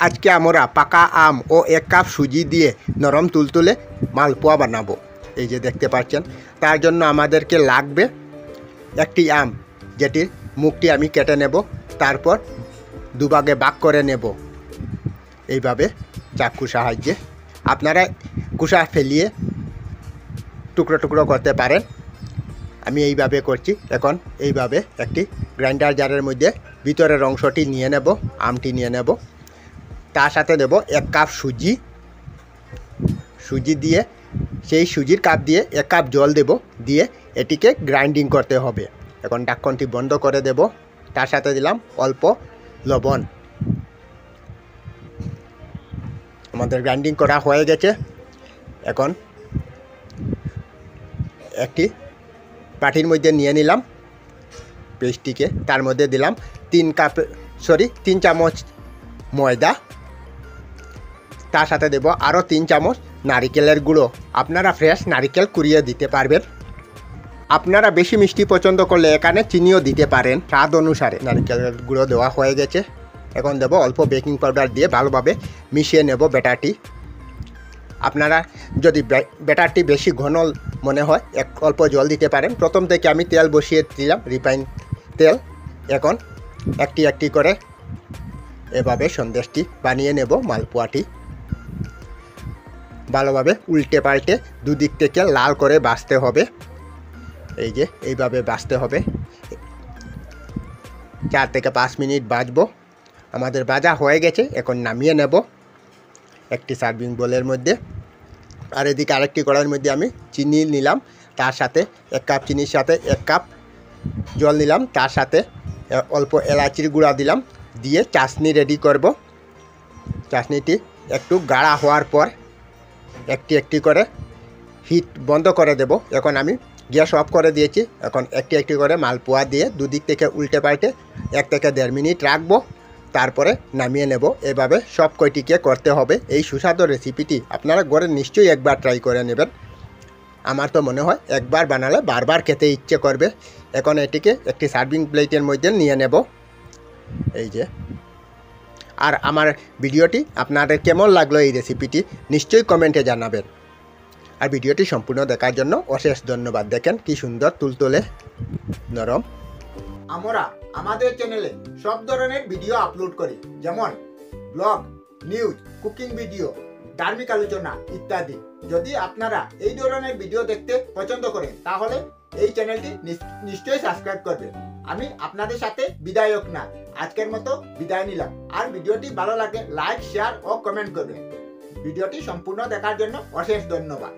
আজকে আমরা পাকা আম ও 1 কাপ সুজি দিয়ে নরম তুলতুলে মালপোয়া বানাবো। এই যে দেখতে পাচ্ছেন, তার জন্য আমাদেরকে লাগবে একটি আম, যেটির মুখটি আমি কেটে নেব, তারপর দুভাগে ভাগ করে নেব এইভাবে চাকু সাহায্যে। আপনারা কুসা ফেলিয়ে টুকরো টুকরো করতে পারেন, আমি এইভাবে করছি। এখন এইভাবে একটি গ্রাইন্ডার জারের মধ্যে ভিতরের অংশটি নিয়ে নেব, আমটি নিয়ে নেব, তার সাথে দেব 1 কাপ সুজি দিয়ে সেই সুজির কাপ দিয়ে 1 কাপ জল দেব, দিয়ে এটিকে গ্রাইন্ডিং করতে হবে। এখন ঢাকনটি বন্ধ করে দেব, তার সাথে দিলাম অল্প লবণ। আমাদের গ্রাইন্ডিং করা হয়ে গেছে। এখন একটি বাটির মধ্যে নিয়ে নিলাম পেস্টটিকে, তার মধ্যে দিলাম 3 চামচ ময়দা, তার সাথে দেব আরও 3 চামচ নারিকেলের গুঁড়ো। আপনারা ফ্রেশ নারিকেল কুড়িয়ে দিতে পারবেন। আপনারা বেশি মিষ্টি পছন্দ করলে এখানে চিনিও দিতে পারেন স্বাদ অনুসারে। নারিকেলের গুঁড়ো দেওয়া হয়ে গেছে। এখন দেব অল্প বেকিং পাউডার দিয়ে ভালোভাবে মিশিয়ে নেব ব্যাটারটি। আপনারা যদি ব্যাটারটি বেশি ঘন মনে হয় অল্প জল দিতে পারেন। প্রথম থেকে আমি তেল বসিয়ে দিলাম, রিফাইন তেল। এখন একটি একটি করে এভাবে সন্দেশটি বানিয়ে নেব। মালপোয়াটি ভালোভাবে উল্টে পাল্টে দুদিক থেকে লাল করে ভাজতে হবে। এই যে এইভাবে ভাজতে হবে। 4 থেকে 5 মিনিট ভাজবো। আমাদের ভাজা হয়ে গেছে। এখন নামিয়ে নেব একটি সার্ভিং বোলের মধ্যে। আর এদিকে আরেকটি কড়াইয়ের মধ্যে আমি চিনি নিলাম, তার সাথে 1 কাপ চিনির সাথে 1 কাপ জল নিলাম, তার সাথে অল্প এলাচির গুঁড়া দিলাম, দিয়ে চাশনি রেডি করব। চাশনিটি একটু গাঢ়া হওয়ার পর একটি একটি করে হিট বন্ধ করে দেব। এখন আমি গ্যাস অফ করে দিয়েছি। এখন একটি একটি করে মালপোয়া দিয়ে দুদিক থেকে উল্টে পাল্টে 1 থেকে 1.5 মিনিট রাখবো, তারপরে নামিয়ে নেব। এভাবে সব কয়টিকে করতে হবে। এই সুস্বাদু রেসিপিটি আপনারা ঘরে নিশ্চয়ই একবার ট্রাই করে নেবেন। আমার তো মনে হয় একবার বানালে বারবার খেতে ইচ্ছে করবে। এখন এটিকে একটি সার্ভিং প্লেটের মধ্যে নিয়ে নেব। এই যে, আর আমার ভিডিওটি আপনাদের কেমন লাগলো এই রেসিপিটি নিশ্চয়ই কমেন্টে জানাবেন। আর ভিডিওটি সম্পূর্ণ দেখার জন্য অশেষ ধন্যবাদ। দেখেন কি সুন্দর তুলতুলে নরম। আমরা আমাদের চ্যানেলে সব ধরনের ভিডিও আপলোড করি, যেমন ব্লগ, নিউজ, কুকিং ভিডিও, ধার্মিক আলোচনা ইত্যাদি। যদি আপনারা এই ধরনের ভিডিও দেখতে পছন্দ করেন তাহলে এই চ্যানেলটি নিশ্চয়ই সাবস্ক্রাইব করবেন। আমি আপনাদের সাথে বিদায়ক না, আজকের মতো বিদায় নিলাম। আর ভিডিওটি ভালো লাগে লাইক, শেয়ার ও কমেন্ট করবেন। ভিডিওটি সম্পূর্ণ দেখার জন্য অশেষ ধন্যবাদ।